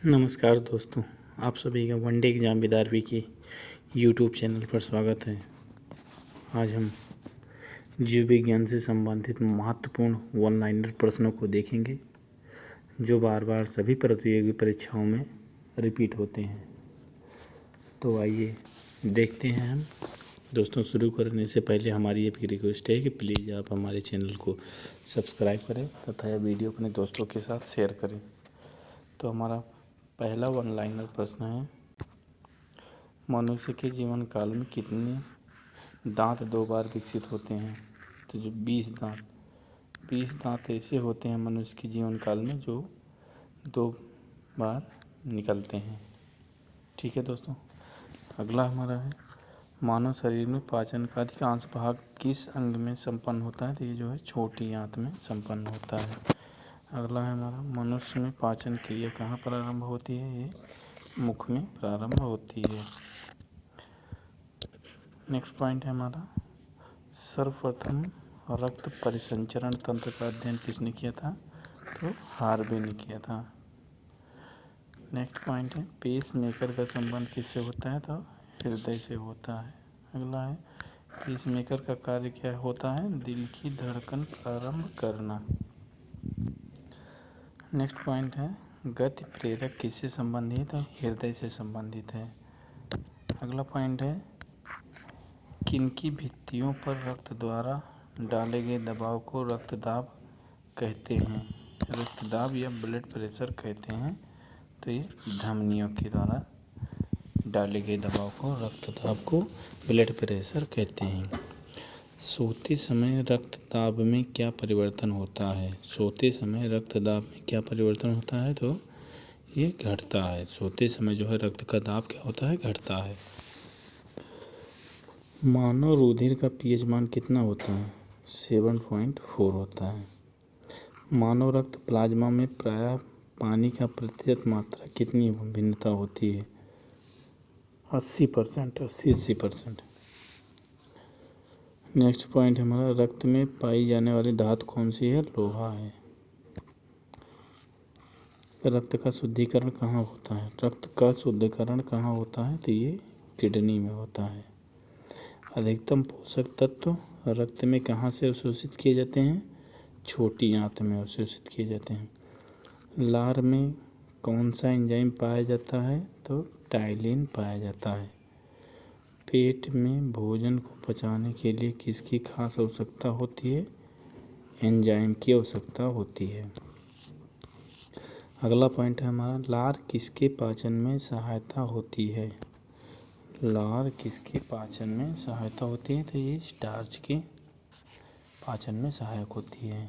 नमस्कार दोस्तों, आप सभी का वनडे एग्जाम विदारवी की यूट्यूब चैनल पर स्वागत है। आज हम जीव विज्ञान से संबंधित महत्वपूर्ण वन लाइनर प्रश्नों को देखेंगे जो बार बार सभी प्रतियोगी परीक्षाओं में रिपीट होते हैं। तो आइए देखते हैं हम। दोस्तों, शुरू करने से पहले हमारी एक रिक्वेस्ट है कि प्लीज़ आप हमारे चैनल को सब्सक्राइब करें तथा यह वीडियो अपने दोस्तों के साथ शेयर करें। तो हमारा पहला वन लाइनर प्रश्न है, मनुष्य के जीवन काल में कितने दांत 2 बार विकसित होते हैं? तो जो 20 दांत ऐसे होते हैं मनुष्य के जीवन काल में जो 2 बार निकलते हैं। ठीक है दोस्तों, अगला हमारा है, मानव शरीर में पाचन का अधिकांश भाग किस अंग में संपन्न होता है? तो ये जो है छोटी आंत में संपन्न होता है। अगला है हमारा, मनुष्य में पाचन क्रिया कहाँ प्रारंभ होती है? ये मुख में प्रारंभ होती है। नेक्स्ट पॉइंट है हमारा, सर्वप्रथम रक्त परिसंचरण तंत्र का अध्ययन किसने किया था? तो हार्वे ने किया था। नेक्स्ट पॉइंट है, पेस मेकर का संबंध किससे होता है? तो हृदय से होता है। अगला है, पेस मेकर का कार्य क्या होता है? दिल की धड़कन प्रारंभ करना। नेक्स्ट पॉइंट है, गति प्रेरक किससे संबंधित है? हृदय से संबंधित है। अगला पॉइंट है, किनकी भित्तियों पर रक्त द्वारा डाले गए दबाव को रक्तदाब कहते हैं? रक्तदाब या ब्लड प्रेशर कहते हैं। तो ये धमनियों के द्वारा डाले गए दबाव को रक्तदाब को ब्लड प्रेशर कहते हैं। सोते समय रक्तदाब में क्या परिवर्तन होता है? सोते समय रक्तदाब में क्या परिवर्तन होता है? तो ये घटता है। सोते समय जो है रक्त का दाब क्या होता है? घटता है। मानव रुधिर का पीएच मान कितना होता है? 7.4 होता है। मानव रक्त प्लाज्मा में प्रायः पानी का प्रतिशत मात्रा कितनी भिन्नता होती है? 80%। नेक्स्ट पॉइंट हमारा, रक्त में पाई जाने वाली धातु कौन सी है? लोहा है। रक्त का शुद्धिकरण कहाँ होता है? रक्त का शुद्धिकरण कहाँ होता है? तो ये किडनी में होता है। अधिकतम पोषक तत्व रक्त में कहाँ से अवशोषित किए जाते हैं? छोटी आंत में अवशोषित किए जाते हैं। लार में कौन सा एंजाइम पाया जाता है? तो टाइलिन पाया जाता है। पेट में भोजन को पचाने के लिए किसकी खास आवश्यकता होती है? एंजाइम की आवश्यकता होती है। अगला पॉइंट है हमारा, लार किसके पाचन में सहायता होती है? लार किसके पाचन में सहायता होती है? तो ये स्टार्च के पाचन में सहायक होती है।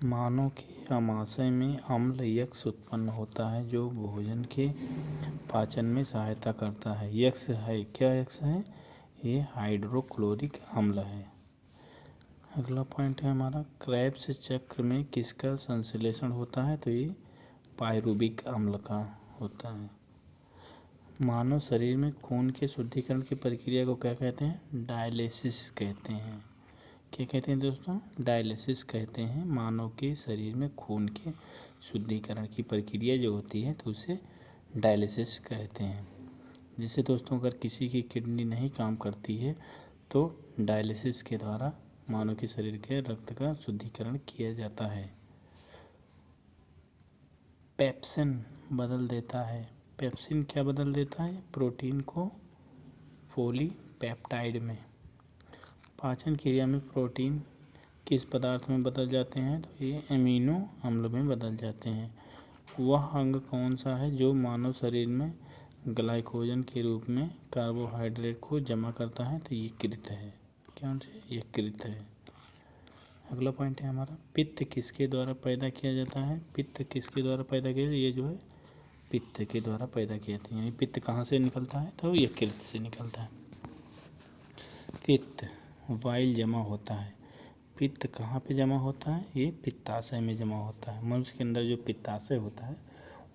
मानव के आमाशय में अम्ल यक्स उत्पन्न होता है जो भोजन के पाचन में सहायता करता है। यक्स है, क्या यक्स है? ये हाइड्रोक्लोरिक अम्ल है। अगला पॉइंट है हमारा, क्रेब्स चक्र में किसका संश्लेषण होता है? तो ये पायरुविक अम्ल का होता है। मानव शरीर में खून के शुद्धिकरण की प्रक्रिया को क्या कहते हैं? डायलिसिस कहते हैं। क्या कहते हैं दोस्तों? डायलिसिस कहते हैं। मानव के शरीर में खून के शुद्धिकरण की प्रक्रिया जो होती है तो उसे डायलिसिस कहते हैं। जिससे दोस्तों, अगर किसी की किडनी नहीं काम करती है तो डायलिसिस के द्वारा मानव के शरीर के रक्त का शुद्धिकरण किया जाता है। पेप्सिन बदल देता है। पेप्सिन क्या बदल देता है? प्रोटीन को पॉलीपेप्टाइड में। पाचन क्रिया में प्रोटीन किस पदार्थ में बदल जाते हैं? तो ये अमीनो अम्ल में बदल जाते हैं। वह अंग कौन सा है जो मानव शरीर में ग्लाइकोजन के रूप में कार्बोहाइड्रेट को जमा करता है? तो ये कृत है। कौन से? ये कृत है। अगला पॉइंट है हमारा, पित्त किसके द्वारा पैदा किया जाता है? पित्त किसके द्वारा पैदा किया? ये जो है पित्त के द्वारा पैदा किया जाता है। यानी पित्त कहाँ से निकलता है? तो यकृत से निकलता है। पित्त वाइल जमा होता है। पित्त कहाँ पे जमा होता है? ये पित्ताशय में जमा होता है। मनुष्य के अंदर जो पित्ताशय होता है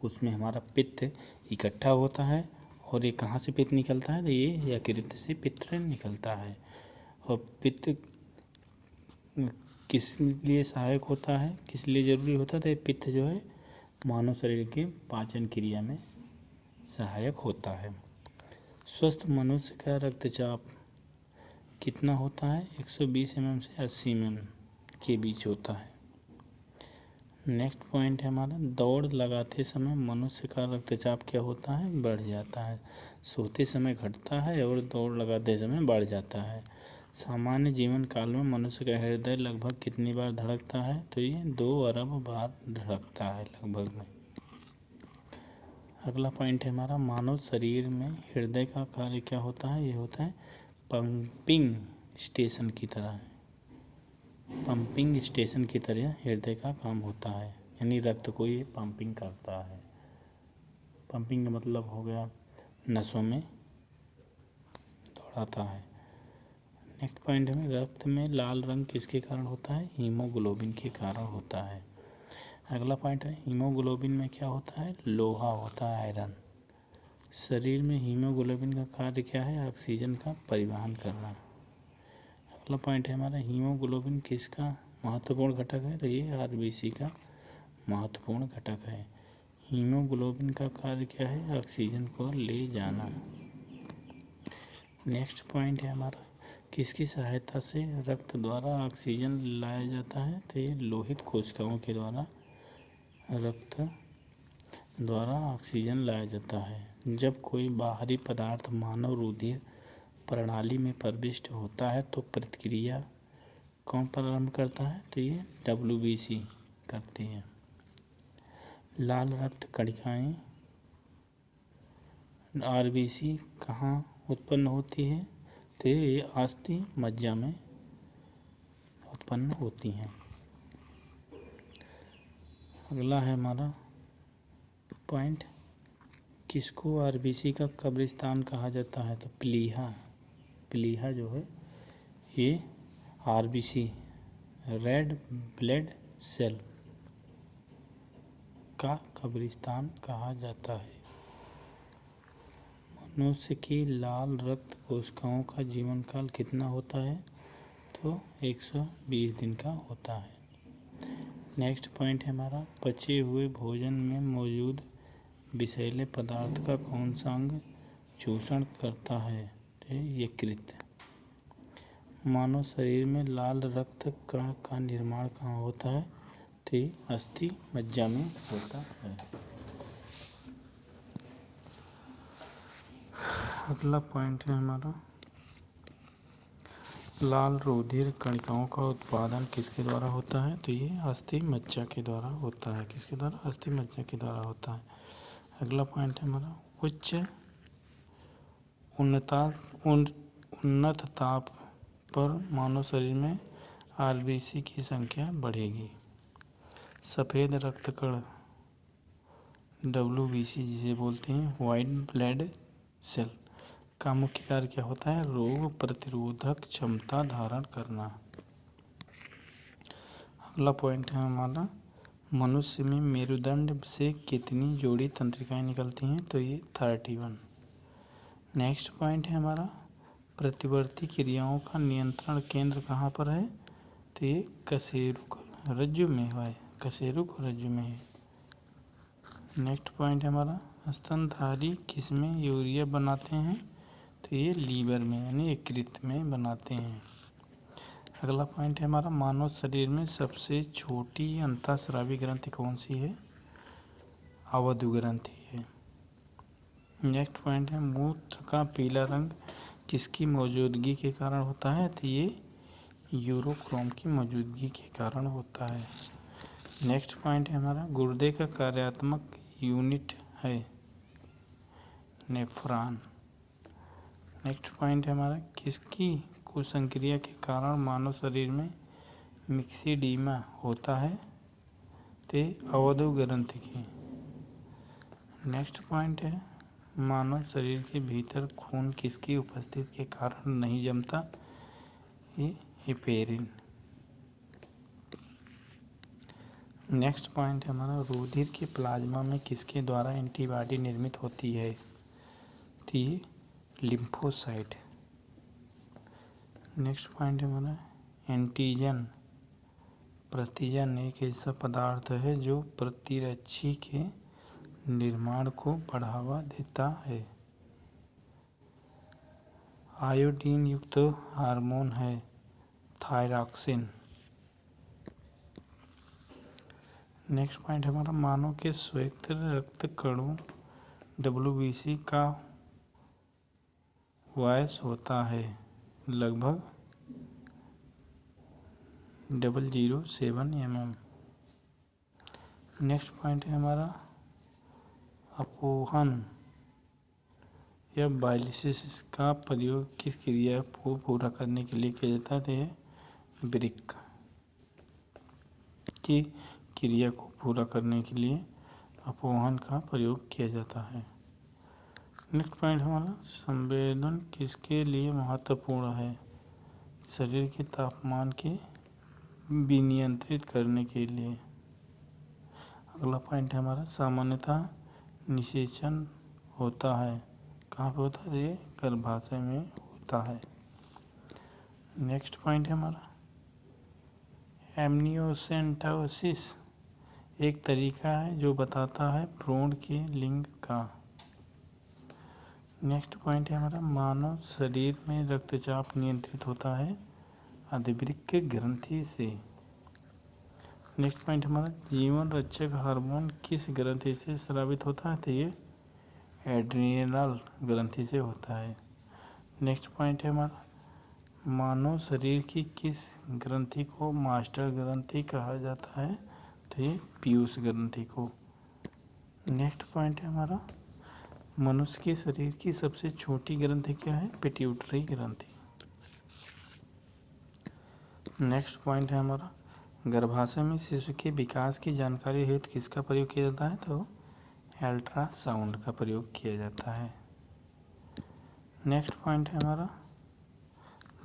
उसमें हमारा पित्त इकट्ठा होता है। और ये कहाँ से पित्त निकलता है? तो ये यकृत से पित्त निकलता है। और पित्त किस लिए सहायक होता है? किस लिए ज़रूरी होता है? तो पित्त जो है मानव शरीर के पाचन क्रिया में सहायक होता है। स्वस्थ मनुष्य का रक्तचाप कितना होता है? 120 mm से 80 mm के बीच होता है। नेक्स्ट पॉइंट है हमारा, दौड़ लगाते समय मनुष्य का रक्तचाप क्या होता है? बढ़ जाता है। सोते समय घटता है और दौड़ लगाते समय बढ़ जाता है। सामान्य जीवन काल में मनुष्य का हृदय लगभग कितनी बार धड़कता है? तो ये 2 अरब बार धड़कता है लगभग में। अगला पॉइंट है हमारा, मानव शरीर में हृदय का कार्य क्या होता है? ये होता है पंपिंग स्टेशन की तरह। पंपिंग स्टेशन की तरह हृदय का काम होता है, यानी रक्त को ये पंपिंग करता है। पंपिंग का मतलब हो गया नसों में दौड़ाता है। नेक्स्ट पॉइंट है, रक्त में लाल रंग किसके कारण होता है? हीमोग्लोबिन के कारण होता है। अगला पॉइंट है, हीमोग्लोबिन में क्या होता है? लोहा होता है, आयरन। शरीर में हीमोग्लोबिन का कार्य क्या है? ऑक्सीजन का परिवहन करना। अगला पॉइंट है हमारा, हीमोग्लोबिन किसका महत्वपूर्ण घटक है? तो ये आरबीसी का महत्वपूर्ण घटक है। हीमोग्लोबिन का कार्य क्या है? ऑक्सीजन को ले जाना। नेक्स्ट पॉइंट है हमारा, किसकी सहायता से रक्त द्वारा ऑक्सीजन लाया जाता है? तो ये लोहित कोशिकाओं के द्वारा रक्त द्वारा ऑक्सीजन लाया जाता है। जब कोई बाहरी पदार्थ मानव रुधिर प्रणाली में प्रविष्ट होता है तो प्रतिक्रिया कौन प्रारंभ करता है? तो ये WBC करती है। लाल रक्त कणिकाएं RBC कहाँ उत्पन्न होती है? तो ये अस्थि मज्जा में उत्पन्न होती हैं। अगला है हमारा पॉइंट, किसको RBC का कब्रिस्तान कहा जाता है? तो प्लीहा जो है ये RBC रेड ब्लड सेल का कब्रिस्तान कहा जाता है। मनुष्य की लाल रक्त कोशिकाओं का जीवन काल कितना होता है? तो 120 दिन का होता है। नेक्स्ट पॉइंट है हमारा, पचे हुए भोजन में मौजूद विषैले पदार्थ का कौन सा अंग चूषण करता है? तो यकृत। मानव शरीर में लाल रक्त कण का निर्माण कहाँ होता है? तो अस्थि मज्जा में होता है। अगला पॉइंट है हमारा, लाल रुधिर कणिकाओं का उत्पादन किसके द्वारा होता है? तो ये अस्थि मज्जा के द्वारा होता है। किसके द्वारा? अस्थि मज्जा के द्वारा होता है। अगला पॉइंट है हमारा, उच्च उन्नत ताप पर मानव शरीर में RBC की संख्या बढ़ेगी। सफ़ेद रक्त कण WBC जिसे बोलते हैं वाइट ब्लड सेल का मुख्य कार्य क्या होता है? रोग प्रतिरोधक क्षमता धारण करना। अगला पॉइंट है हमारा, मनुष्य में मेरुदंड से कितनी जोड़ी तंत्रिकाएं निकलती हैं? तो ये 31। नेक्स्ट पॉइंट है हमारा, प्रतिवर्ती क्रियाओं का नियंत्रण केंद्र कहाँ पर है? तो ये कशेरुक रज्जु में है। कशेरुक रज्जु में है। नेक्स्ट पॉइंट है हमारा, स्तनधारी किसमें यूरिया बनाते हैं? तो ये लीवर में यानी यकृत में बनाते हैं। अगला पॉइंट है हमारा, मानव शरीर में सबसे छोटी अंतःस्रावी ग्रंथि कौन सी है? अवधु ग्रंथि है। नेक्स्ट पॉइंट है, मूत्र का पीला रंग किसकी मौजूदगी के कारण होता है? तो ये यूरोक्रोम की मौजूदगी के कारण होता है। नेक्स्ट पॉइंट है हमारा, गुर्दे का कार्यात्मक यूनिट है नेफ्रॉन। नेक्स्ट पॉइंट है हमारा, किसकी कुसंक्रिया के कारण मानव शरीर में मिक्सिडीमा होता है? तो अवधु ग्रंथि की। नेक्स्ट पॉइंट है, मानव शरीर के भीतर खून किसकी उपस्थिति के कारण नहीं जमता? ये हिपेरिन। नेक्स्ट पॉइंट है हमारा, रुधिर के प्लाज्मा में किसके द्वारा एंटीबॉडी निर्मित होती है? तो ये लिम्फोसाइट। नेक्स्ट पॉइंट है हमारा, एंटीजन प्रतिजन एक ऐसा पदार्थ है जो प्रतिरक्षी के निर्माण को बढ़ावा देता है। आयोडीन युक्त हार्मोन है थायरॉक्सिन। नेक्स्ट पॉइंट हमारा, मानव के स्वेत रक्त कणों WBC का व्यास होता है लगभग 007 mm। नेक्स्ट पॉइंट है हमारा, अपोहन या बायलिसिस का प्रयोग किस क्रिया को पूरा करने के लिए किया जाता है? तो ये वृक्क की क्रिया को पूरा करने के लिए अपोहन का प्रयोग किया जाता है। नेक्स्ट पॉइंट हमारा, संवेदन किसके लिए महत्वपूर्ण है? शरीर के तापमान के विनियंत्रित करने के लिए। अगला पॉइंट है हमारा, सामान्यतः निषेचन होता है कहाँ पे होता है? ये गर्भाशय में होता है। नेक्स्ट पॉइंट है हमारा, एमनियोसेंटोसिस एक तरीका है जो बताता है भ्रूण के लिंग का। नेक्स्ट पॉइंट है हमारा, मानव शरीर में रक्तचाप नियंत्रित होता है अधिवृक्क ग्रंथि से। नेक्स्ट पॉइंट हमारा, जीवन रक्षक हार्मोन किस ग्रंथि से स्रावित होता है? तो ये एड्रिनल ग्रंथि से होता है। नेक्स्ट पॉइंट है हमारा, मानव शरीर की किस ग्रंथि को मास्टर ग्रंथि कहा जाता है? तो ये पीयूष ग्रंथि को। नेक्स्ट पॉइंट है हमारा, मनुष्य के शरीर की सबसे छोटी ग्रंथि क्या है? पिट्यूटरी ग्रंथि। नेक्स्ट पॉइंट है हमारा, गर्भाशय में शिशु के विकास की जानकारी हेतु किसका प्रयोग किया जाता है? तो अल्ट्रासाउंड का प्रयोग किया जाता है। नेक्स्ट पॉइंट है हमारा,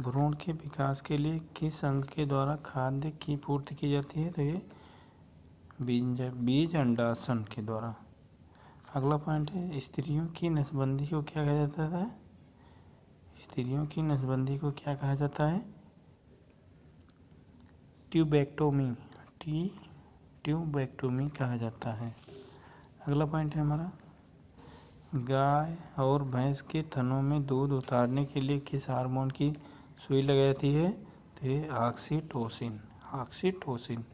भ्रूण के विकास के लिए किस अंग के द्वारा खाद्य की पूर्ति की जाती है? तो ये बीज अंडासन के द्वारा। अगला पॉइंट है, स्त्रियों की नसबंदी को क्या कहा जाता है? स्त्रियों की नसबंदी को क्या कहा जाता है? ट्यूबेक्टोमी कहा जाता है। अगला पॉइंट है हमारा, गाय और भैंस के थनों में दूध उतारने के लिए किस हार्मोन की सुई लगाई जाती है? तो ये ऑक्सीटोसिन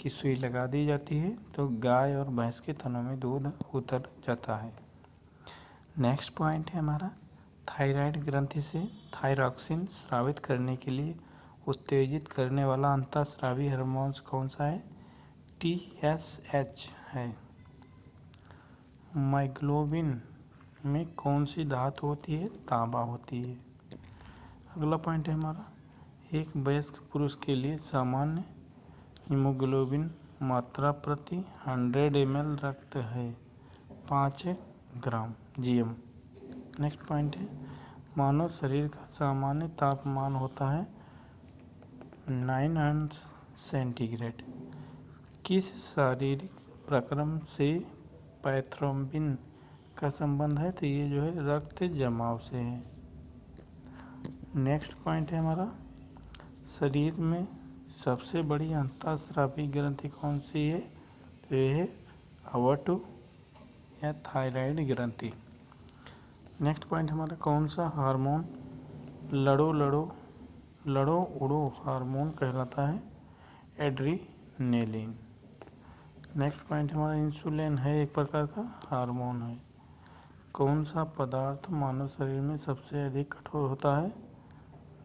की सुई लगा दी जाती है तो गाय और भैंस के थनों में दूध उतर जाता है। नेक्स्ट पॉइंट है हमारा, थायराइड ग्रंथि से थायरॉक्सिन स्रावित करने के लिए उत्तेजित करने वाला अंतःस्रावी हार्मोन कौन सा है? TSH है। माइग्लोबिन में कौन सी धातु होती है? तांबा होती है। अगला पॉइंट है हमारा, एक वयस्क पुरुष के लिए सामान्य हीमोग्लोबिन मात्रा प्रति 100 ml रक्त है 5 ग्राम GM। नेक्स्ट पॉइंट है, मानव शरीर का सामान्य तापमान होता है 9 सेंटीग्रेड। किस शारीरिक प्रक्रम से पैथ्रोम्बिन का संबंध है? तो ये जो है रक्त जमाव से है। नेक्स्ट पॉइंट है हमारा, शरीर में सबसे बड़ी अंतःस्रावी ग्रंथि कौन सी है? तो ये है अवॉर्ड या थायराइड ग्रंथि। नेक्स्ट पॉइंट हमारा, कौन सा हार्मोन लड़ो उड़ो हार्मोन कहलाता है? एड्रीनेलिन। नेक्स्ट पॉइंट हमारा, इंसुलिन है एक प्रकार का हार्मोन है। कौन सा पदार्थ मानव शरीर में सबसे अधिक कठोर होता है?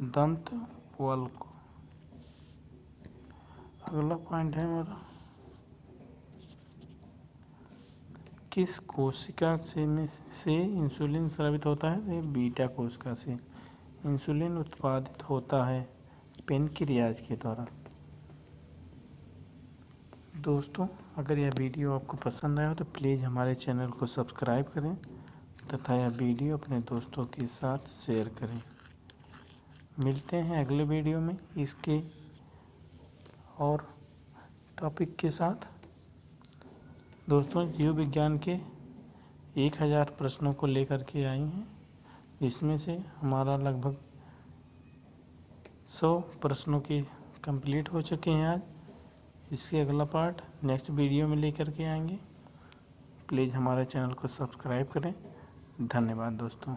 दंत वल्क। अगला पॉइंट है हमारा, किस कोशिका से इंसुलिन स्रावित होता है? बीटा कोशिका से इंसुलिन उत्पादित होता है पेनक्रियाज के द्वारा। दोस्तों, अगर यह वीडियो आपको पसंद आया हो तो प्लीज़ हमारे चैनल को सब्सक्राइब करें तथा यह वीडियो अपने दोस्तों के साथ शेयर करें। मिलते हैं अगले वीडियो में इसके और टॉपिक के साथ। दोस्तों, जीव विज्ञान के 1000 प्रश्नों को लेकर के आई हैं, जिसमें से हमारा लगभग 100 प्रश्नों की कंप्लीट हो चुके हैं आज। इसके अगला पार्ट नेक्स्ट वीडियो में लेकर के आएंगे। प्लीज़ हमारे चैनल को सब्सक्राइब करें। धन्यवाद दोस्तों।